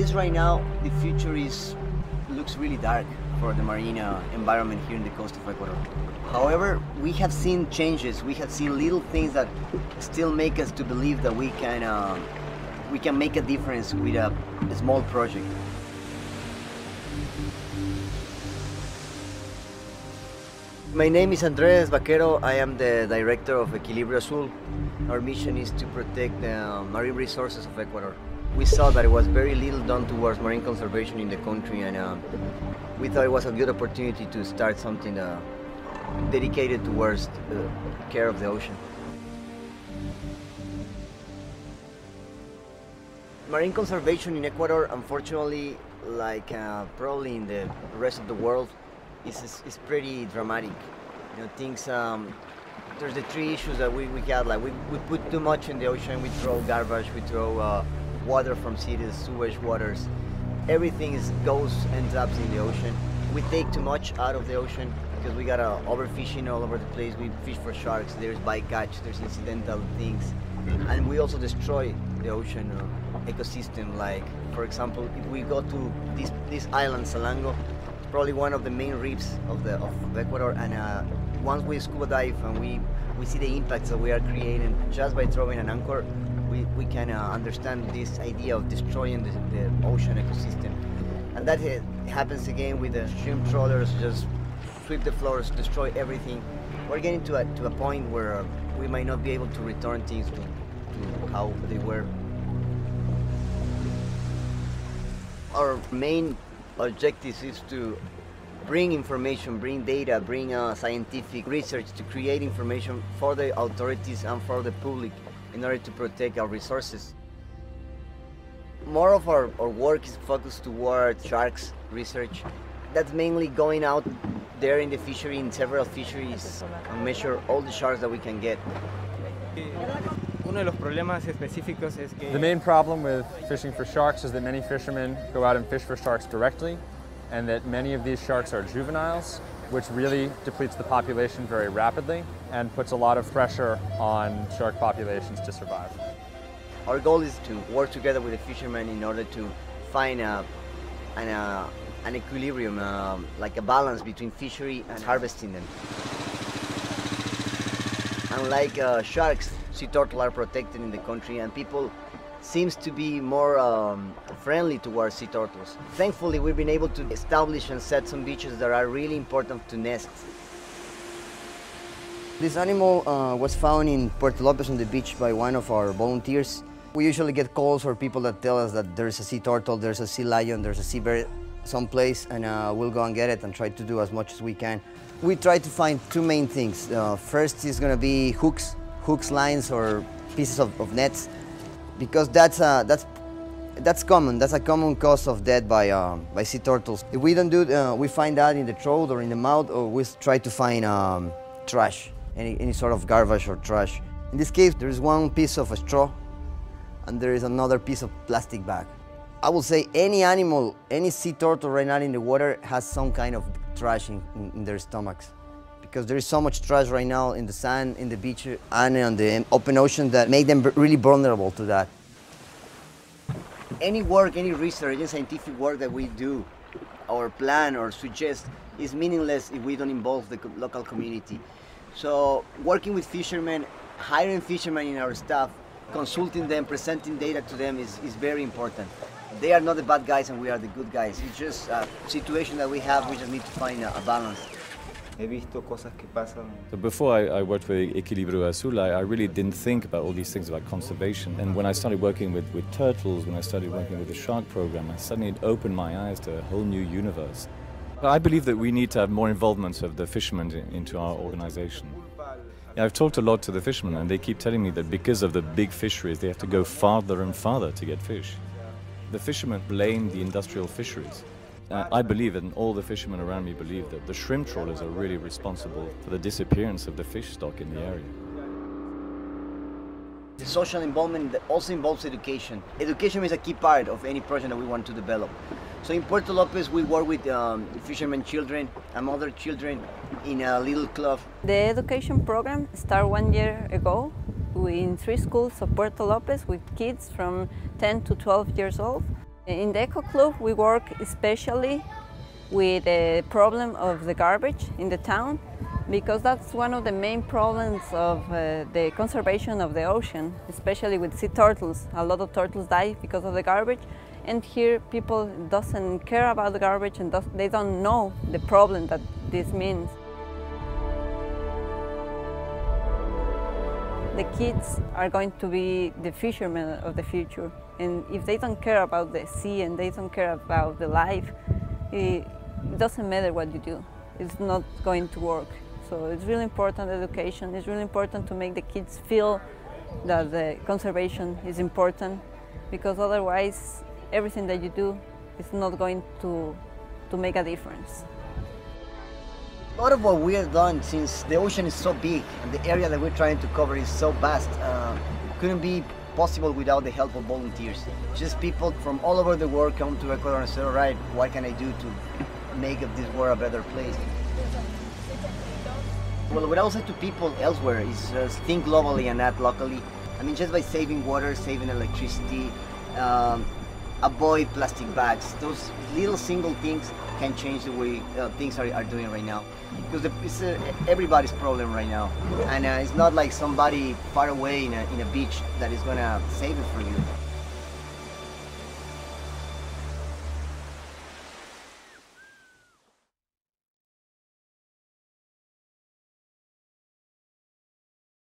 least right now, the future looks really dark for the marine environment here in the coast of Ecuador. However, we have seen changes. We have seen little things that still make us to believe that we can make a difference with a small project. My name is Andres Vaquero. I am the director of Equilibrio Azul. Our mission is to protect the marine resources of Ecuador. We saw that it was very little done towards marine conservation in the country, and we thought it was a good opportunity to start something dedicated towards the care of the ocean. Marine conservation in Ecuador, unfortunately, like probably in the rest of the world, is pretty dramatic. You know, things. There's the three issues that we had. Like we put too much in the ocean. We throw garbage. We throw water from cities, sewage waters. Everything ends up in the ocean. We take too much out of the ocean because we got overfishing all over the place. We fish for sharks. There's bycatch. There's incidental things, and we also destroy the ocean ecosystem. Like, for example, if we go to this island, Salango, it's probably one of the main reefs of Ecuador, and once we scuba dive and we see the impacts that we are creating just by throwing an anchor, we can understand this idea of destroying the ocean ecosystem. And that happens again with the shrimp trawlers, just sweep the floors, destroy everything. We're getting to a point where we might not be able to return things to how they were. Our main objective is to bring information, bring data, bring scientific research to create information for the authorities and for the public in order to protect our resources. More of our work is focused toward sharks research. That's mainly going out there in the fishery, in several fisheries, and measure all the sharks that we can get. The main problem with fishing for sharks is that many fishermen go out and fish for sharks directly, and that many of these sharks are juveniles, which really depletes the population very rapidly and puts a lot of pressure on shark populations to survive. Our goal is to work together with the fishermen in order to find an equilibrium, like a balance between fishery and harvesting them. Unlike sharks, sea turtle are protected in the country, and people seems to be more friendly towards sea turtles. Thankfully, we've been able to establish and set some beaches that are really important to nests. This animal was found in Puerto Lopez on the beach by one of our volunteers. We usually get calls or people that tell us that there's a sea turtle, there's a sea lion, there's a sea bear someplace, and we'll go and get it and try to do as much as we can. We try to find two main things. First is going to be hooks, lines, or pieces of nets, because that's common. That's a common cause of death by sea turtles. If we don't do, we find that in the throat or in the mouth, or we try to find trash, any sort of garbage or trash. In this case, there is one piece of a straw, and there is another piece of plastic bag. I will say any animal, any sea turtle right now in the water has some kind of trash in their stomachs, because there is so much trash right now in the sand, in the beach, and on the open ocean that make them really vulnerable to that. Any work, any research, any scientific work that we do, or plan or suggest, is meaningless if we don't involve the local community. So working with fishermen, hiring fishermen in our staff, consulting them, presenting data to them is very important. They are not the bad guys and we are the good guys. It's just a situation that we have, we just need to find a balance. So before I worked with Equilibrio Azul, I really didn't think about all these things about conservation. And when I started working with turtles, when I started working with the shark program, suddenly it opened my eyes to a whole new universe. I believe that we need to have more involvement of the fishermen into our organization. I've talked a lot to the fishermen, and they keep telling me that because of the big fisheries, they have to go farther and farther to get fish. The fishermen blame the industrial fisheries. I believe, and all the fishermen around me believe, that the shrimp trawlers are really responsible for the disappearance of the fish stock in the area. The social involvement also involves education. Education is a key part of any project that we want to develop. So in Puerto Lopez, we work with fishermen children and other children in a little club. The education program started 1 year ago in 3 schools of Puerto Lopez with kids from 10 to 12 years old. In the Eco Club, we work especially with the problem of the garbage in the town, because that's one of the main problems of the conservation of the ocean, especially with sea turtles. A lot of turtles die because of the garbage, and here people doesn't care about the garbage and they don't know the problem that this means. The kids are going to be the fishermen of the future, and if they don't care about the sea and they don't care about the life, it doesn't matter what you do. It's not going to work. So it's really important, education. It's really important to make the kids feel that the conservation is important, because otherwise everything that you do is not going to make a difference. A lot of what we have done, since the ocean is so big and the area that we're trying to cover is so vast, couldn't be possible without the help of volunteers. Just people from all over the world come to Ecuador and say, all right, what can I do to make this world a better place? Well, what I would say to people elsewhere is just think globally and not locally. I mean, just by saving water, saving electricity, avoid plastic bags. Those little single things can change the way things are doing right now. Because it's everybody's problem right now. And it's not like somebody far away in a beach that is going to save it for you.